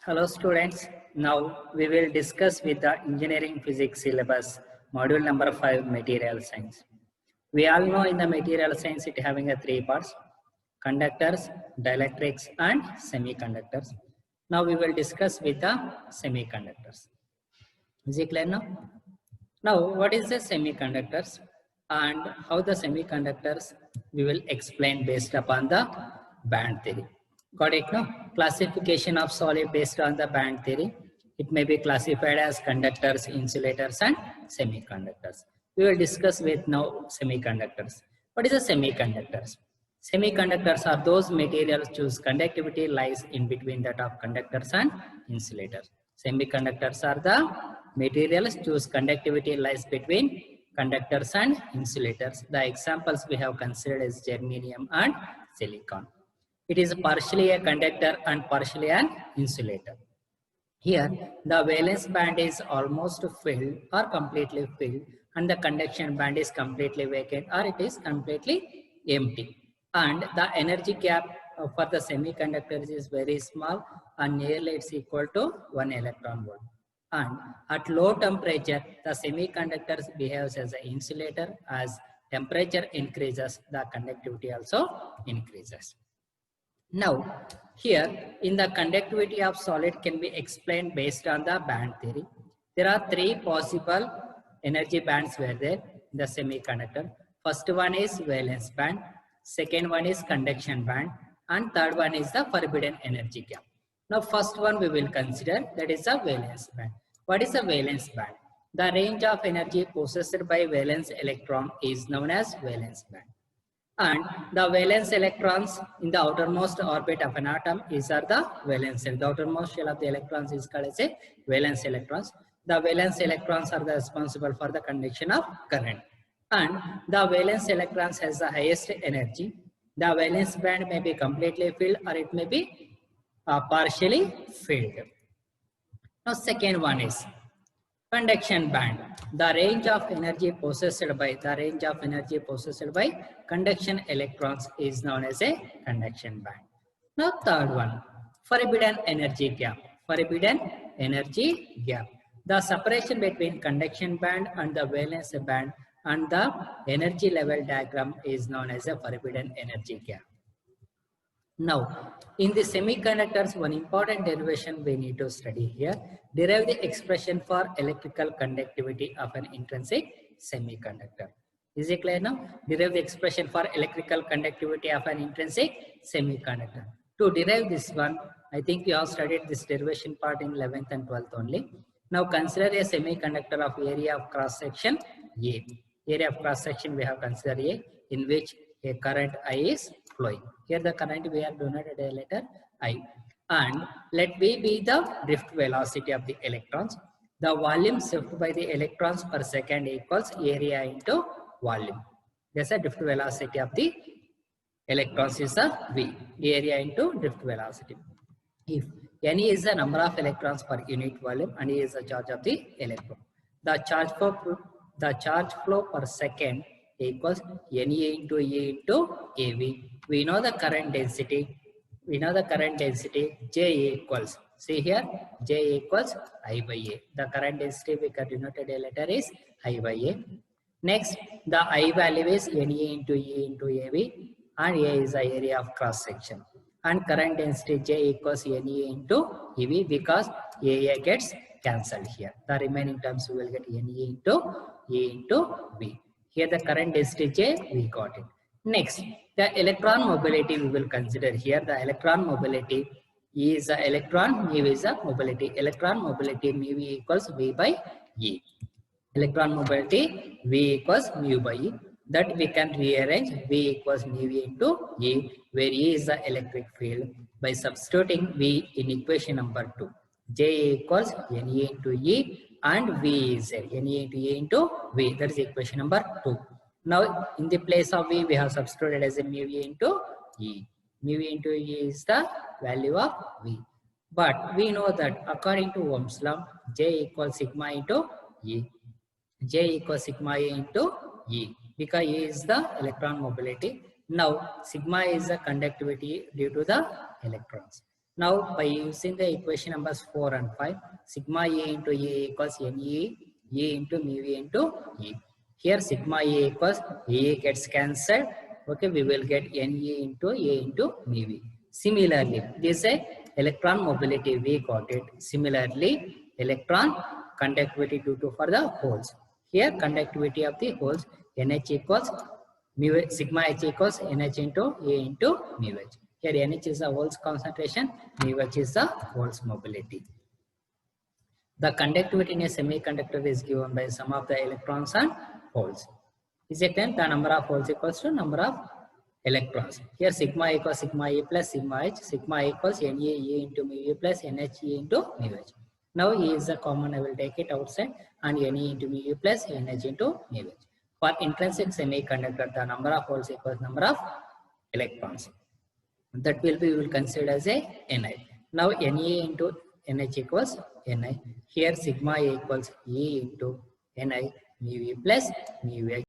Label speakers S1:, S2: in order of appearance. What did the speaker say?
S1: Hello students, now we will discuss with the engineering physics syllabus module number 5 material science. We all know in the material science it having a three parts: conductors, dielectrics and semiconductors. Now we will discuss with the semiconductors. Is it clear now? Now what is the semiconductors and how the semiconductors we will explain based upon the band theory. Got it now? Classification of solid based on the band theory. It may be classified as conductors, insulators and semiconductors. We will discuss with now semiconductors. What is the semiconductors? Semiconductors are those materials whose conductivity lies in between that of conductors and insulators. Semiconductors are the materials whose conductivity lies between conductors and insulators. The examples we have considered is germanium and silicon. It is partially a conductor and partially an insulator. Here, the valence band is almost filled or completely filled, and the conduction band is completely vacant or it is completely empty. And the energy gap for the semiconductors is very small and nearly it's equal to 1 electron volt. And at low temperature, the semiconductors behaves as an insulator. As temperature increases, the conductivity also increases. Now, here in the conductivity of solid can be explained based on the band theory. There are three possible energy bands were there in the semiconductor. First one is valence band, second one is conduction band, and third one is the forbidden energy gap. Now, first one we will consider, that is the valence band. What is a valence band? The range of energy possessed by valence electron is known as valence band. And the valence electrons in the outermost orbit of an atom are the valence shell. The outermost shell of the electrons is called as a valence electrons. The valence electrons are the responsible for the conduction of current. And the valence electrons has the highest energy. The valence band may be completely filled or it may be partially filled. Now second one is conduction band. The range of energy possessed by conduction electrons is known as a conduction band. Now third one, forbidden energy gap. Forbidden energy gap. The separation between conduction band and the valence band and the energy level diagram is known as a forbidden energy gap. Now, in the semiconductors, one important derivation we need to study here. Derive the expression for electrical conductivity of an intrinsic semiconductor. Is it clear now? Derive the expression for electrical conductivity of an intrinsic semiconductor. To derive this one, I think you have studied this derivation part in 11th and 12th only. Now consider a semiconductor of area of cross section A. Area of cross section we have considered A, in which a current I is flowing. Here the current we are denoted a letter I. And let V be the drift velocity of the electrons. The volume shift by the electrons per second equals area into volume. That's a drift velocity of the electrons is a V. Area into drift velocity. If N is the number of electrons per unit volume and E is the charge of the electron. The charge flow per second equals NA into E into AV. We know the current density. J equals, see here, J equals I by A. The current density we can denoted a letter is I by A. Next, the I value is NA into E into AV, and A is the area of cross section. And current density J equals NA into EV because AA gets cancelled here. The remaining terms we will get NA into E into V. Here the current density J, we got it. Next, the electron mobility we will consider here. The electron mobility is the electron, mu is the mobility. Electron mobility mu V equals V by E. Electron mobility V equals mu by E. That we can rearrange V equals mu V into E, where E is the electric field, by substituting V in equation number 2. J equals NA into E and V is there. NA into E into V. That is equation number 2. Now, in the place of V, we have substituted as a mu V into E. Mu V into E is the value of V. But we know that according to Ohm's law, J equals sigma into E. J equals sigma A into E. Because E is the electron mobility. Now, sigma is the conductivity due to the electrons. Now, by using the equation numbers 4 and 5, sigma A into A equals NE, A into mu A into E. Here, sigma A equals A gets cancelled. Okay, we will get NE into A into mu A. Similarly, this is a electron mobility. We got it. Similarly, electron conductivity due to for the holes. Here, conductivity of the holes, NH equals mu H, sigma H equals NH into A into mu H. Here NH is the holes concentration, mu H is the holes mobility. The conductivity in a semiconductor is given by sum of the electrons and holes. Is it then the number of holes equals to number of electrons. Here sigma equals sigma A plus sigma H. Sigma equals NA A into mu A plus NH A into mu H. Now A is the common. I will take it outside and NA into mu A plus NH into mu H. For intrinsic semiconductor, the number of holes equals number of electrons. That will be, we will consider as a Ni. Now Na into Nh equals Ni. Here sigma A equals A into Ni mu A plus mu H.